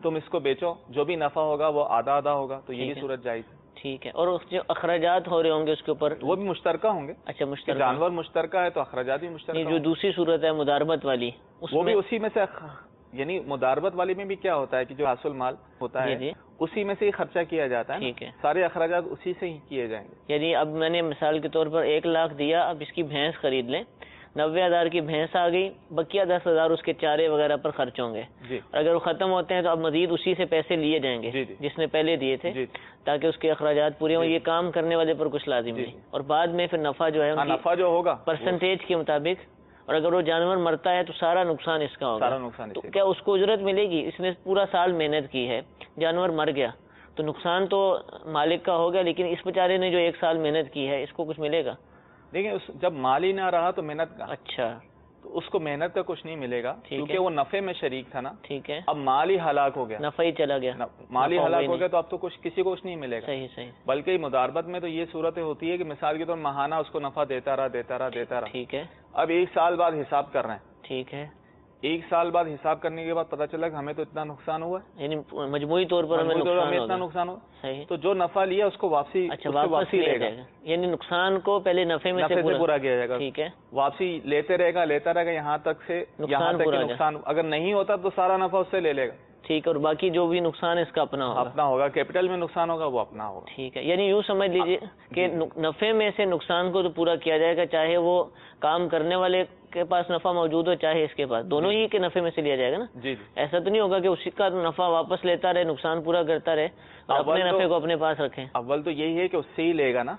تم اس کو بیچو, جو بھی نفع ہوگا وہ آدھا آدھا ہوگا, تو یہ بھی صورت جائز ہے. ٹھیک ہے. اور اس جو اخراجات ہو رہے ہوں گے اس کے اوپر, وہ بھی مشترکہ ہوں گے. اچھا, مشترکہ, جانور مشترکہ ہے تو اخراجات بھی مشترکہ. جو دوسری صورت ہے مداربت والی, وہ بھی اسی میں سے, یعنی مداربت والی میں بھی کیا ہوتا ہے کہ جو حاصل مال ہوتا ہے اسی میں سے ہی خرچہ کیا جاتا ہے. ٹھیک ہے. سارے اخراجات اسی سے ہی کیے جائیں گے. یعنی اب میں نے مثال کے طور پر 1 لاکھ دیا, اب اس کی بھینس خرید لیں 90,000 کی بھینس آ گئی، بقیہ 10,000 اس کے چارے وغیرہ پر خرچ ہوں گے، جی اور اگر وہ ختم ہوتے ہیں تو اب مزید اسی سے پیسے لیے جائیں گے جی جی جس نے پہلے دیے تھے، جی تاکہ اس کے اخراجات پورے ہوں. جی یہ کام کرنے والے پر کچھ لازم جی نہیں، اور بعد میں پھر نفع جو ہے ان کی نفع جو ہوگا پرسنٹیج کے مطابق، اور اگر وہ جانور مرتا ہے تو سارا نقصان اس کا ہوگا. سارا نقصان تو اسی کیا اس کو اجرت ملے گی؟ اس نے پورا سال محنت کی ہے، جانور مر گیا تو نقصان تو مالک کا ہوگا، لیکن اس بیچارے نے جو 1 سال محنت کی ہے اس کو کچھ ملے گا؟ دیکھیں جب مال ہی نہ رہا تو محنت کا، اچھا تو اس کو محنت کا کچھ نہیں ملے گا، ٹھیک ہے. کیونکہ وہ نفع میں شریک تھا نا. ٹھیک ہے، اب مال ہی ہلاک ہو گیا، نفع ہی چلا گیا، مال ہی نفع ہلاک ہوا ہو ہی گیا تو اب تو کچھ کسی کو کچھ نہیں ملے گا. صحیح صحیح، بلکہ مداربت میں تو یہ صورت ہوتی ہے کہ مثال کے طور ماہانہ اس کو نفع دیتا رہا. ٹھیک ہے اب 1 سال بعد حساب کر رہے ہیں، ٹھیک ہے، 1 سال بعد حساب کرنے کے بعد پتہ چلا کہ ہمیں تو اتنا نقصان ہوا ہے، یعنی مجموعی طور پر ہمیں مجموعی طور پر نقصان ہمیں اتنا ہوگا. نقصان ہوا. صحیح، تو جو نفع لیا اس کو واپسی، اچھا اس کو واپس لے لیا گا، جائے گا، یعنی نقصان کو پہلے نفع میں نفع سے سے پورا کیا جائے گا. ٹھیک ہے، واپسی لیتا رہے گا یہاں تک پورا کہ نقصان اگر نہیں ہوتا تو سارا نفع اس سے لے لے گا، ٹھیک ہے، اور باقی جو بھی نقصان اس کا اپنا ہوگا. اپنا ہوگا. کیپٹل میں نقصان ہوگا وہ اپنا ہوگا. ٹھیک ہے، یعنی یوں سمجھ لیجئے کہ نفع میں سے نقصان کو تو پورا کیا جائے گا، چاہے وہ کام کرنے والے کے پاس نفع موجود ہو چاہے اس کے پاس، دونوں ہی کے نفع میں سے لیا جائے گا نا. جی ایسا تو نہیں ہوگا کہ اسی کا نفع واپس لیتا رہے، نقصان پورا کرتا رہے اور اپنے نفع کو اپنے پاس رکھیں. اول تو یہی ہے کہ اس سے ہی لے گا نا،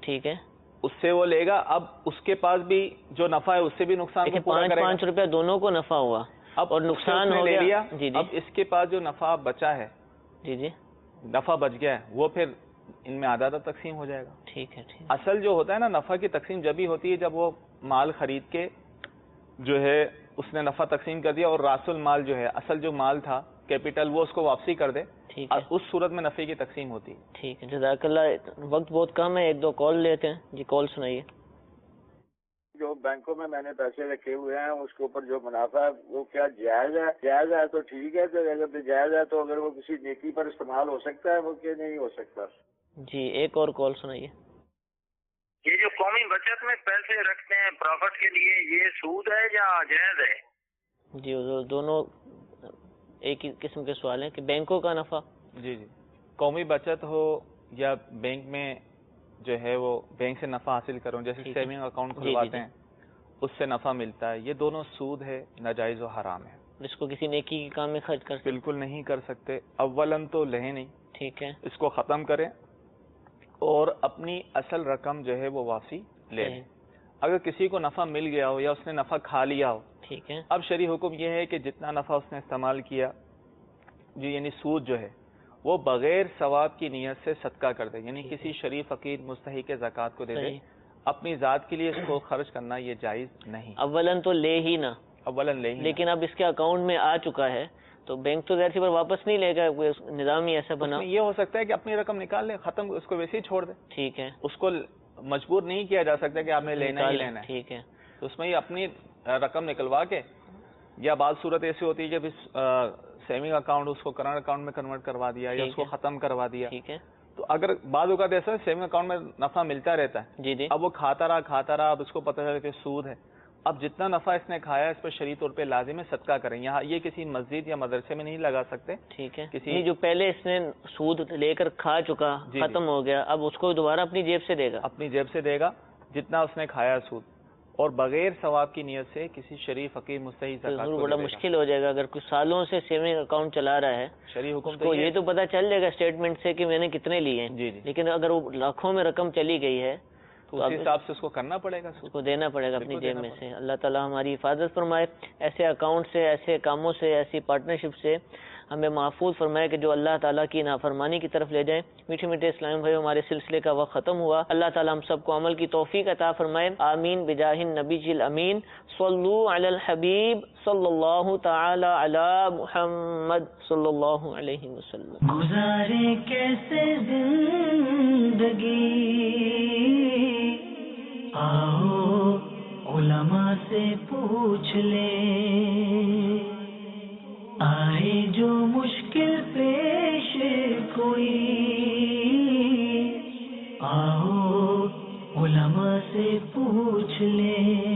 ٹھیک ہے، اس سے وہ لے گا. اب اس کے پاس بھی جو نفع ہے اس سے بھی نقصان کو پورا کرے گا. 5 روپے دونوں کو نفع ہوا، اب اور نقصان ہو لے لیا. گیا. جی جی اب اس کے پاس جو نفع بچا ہے، جی جی، نفع بچ گیا ہے، وہ پھر ان میں آدھا تقسیم ہو جائے گا. ٹھیک ہے ٹھیک. اصل جو ہوتا ہے نا نفع کی تقسیم جب ہی ہوتی ہے جب وہ مال خرید کے جو ہے اس نے نفع تقسیم کر دیا، اور راس المال جو ہے اصل جو مال تھا کیپٹل وہ اس کو واپسی کر دے، ٹھیک ہے اس صورت میں نفع کی تقسیم ہوتی ہے. ٹھیک ہے، جزاک اللہ. وقت بہت کم ہے، 1-2 کال لیتے ہیں. جی کال سنائیے. جو بینکوں میں نے پیسے رکھے ہوئے ہیں اس کے اوپر جو منافع ہے وہ کیا جائز ہے؟ جائز ہے تو ٹھیک ہے، تو اگر جائز ہے تو اگر وہ کسی نیکی پر استعمال ہو سکتا ہے وہ کہ نہیں ہو سکتا؟ جی ایک اور کال سنائیے. یہ جو قومی بچت میں پیسے رکھتے ہیں پروفٹ کے لیے، یہ سود ہے یا جائز ہے؟ جی دونوں ایک ہی قسم کے سوال ہیں کہ بینکوں کا نفع. جی قومی بچت ہو یا بینک میں جو ہے وہ بینک سے نفع حاصل کروں، جیسے سیونگ اکاؤنٹ کھلواتے ہیں اس سے نفع ملتا ہے، یہ دونوں سود ہے، ناجائز و حرام ہے. اس کو کسی نیکی کے کام میں خرچ کر سکتے؟ بالکل نہیں کر سکتے. اولاً تو لہیں نہیں، ٹھیک ہے، اس کو ختم کریں اور اپنی اصل رقم جو ہے وہ واپسی لے لیں. اگر کسی کو نفع مل گیا ہو یا اس نے نفع کھا لیا ہو، ٹھیک ہے، اب شرعی حکم یہ ہے کہ جتنا نفع اس نے استعمال کیا جی یعنی سود جو ہے وہ بغیر ثواب کی نیت سے صدقہ کر دے، یعنی کسی شریف فقیر مستحق زکوٰۃ کو دے دے. اپنی ذات کے لیے اس کو خرچ کرنا یہ جائز نہیں. اولاً تو لے ہی نہ، اولاً لے ہی، لیکن اب اس کے اکاؤنٹ میں آ چکا ہے تو بینک تو ظاہر سی بات واپس نہیں لے گا، نظام ہی ایسا بنا. یہ ہو سکتا ہے کہ اپنی رقم نکال لے، ختم، اس کو ویسے ہی چھوڑ دے. ٹھیک ہے، اس کو مجبور نہیں کیا جا سکتا کہ آپ نے لینا ہی لینا ہے. ٹھیک ہے، تو اس میں یہ اپنی رقم نکلوا کے، یا بعض صورت ایسی ہوتی ہے کہ سیونگ اکاؤنٹ اس کو کرنٹ اکاؤنٹ میں کنورٹ کروا دیا یا اس کو ختم کروا دیا. ٹھیک ہے، تو اگر بعض اوقات ایسا ہے سیونگ اکاؤنٹ میں نفع ملتا رہتا ہے، جی جی، اب وہ کھاتا رہا، اب اس کو پتہ چلا کہ سود ہے. اب جتنا نفع اس نے کھایا اس پر شرعی طور پہ لازم ہے صدقہ کریں. یہاں یہ کسی مسجد یا مدرسے میں نہیں لگا سکتے. ٹھیک ہے، کسی جو پہلے اس نے سود لے کر کھا چکا، ختم ہو گیا، اب اس کو دوبارہ اپنی جیب سے دے گا. اپنی جیب سے دے گا جتنا اس نے کھایا سود، اور بغیر ثواب کی نیت سے کسی شریف فقیر مستحق زکوٰۃ کو بڑا مشکل ہو جائے گا اگر کچھ سالوں سے سیونگ اکاؤنٹ چلا رہا ہے. شرعی حکم کو یہ تو پتا چل جائے گا اسٹیٹمنٹ سے کہ میں نے کتنے لیے ہیں. جی جی، لیکن اگر وہ لاکھوں میں رقم چلی گئی ہے تو اسی حساب سے اس کو کرنا پڑے گا، اس کو دینا پڑے گا اپنی جیب میں سے. اللہ تعالیٰ ہماری حفاظت فرمائے ایسے اکاؤنٹ سے، ایسے کاموں سے، ایسی پارٹنرشپ سے ہمیں محفوظ فرمائے کہ جو اللہ تعالیٰ کی نافرمانی کی طرف لے جائیں. میٹھے میٹھے اسلام بھائی، ہمارے سلسلے کا وقت ختم ہوا. اللہ تعالیٰ ہم سب کو عمل کی توفیق عطا فرمائے. آمین بجاہ النبی الامین. صلو علی الحبیب صلی اللہ تعالی علی محمد صلی اللہ علیہ وسلم. گزارے کیسے زندگی، آؤ علماء سے پوچھ لیں. آئے جو مشکل پیش کوئی، آؤ علماء سے پوچھ لیں.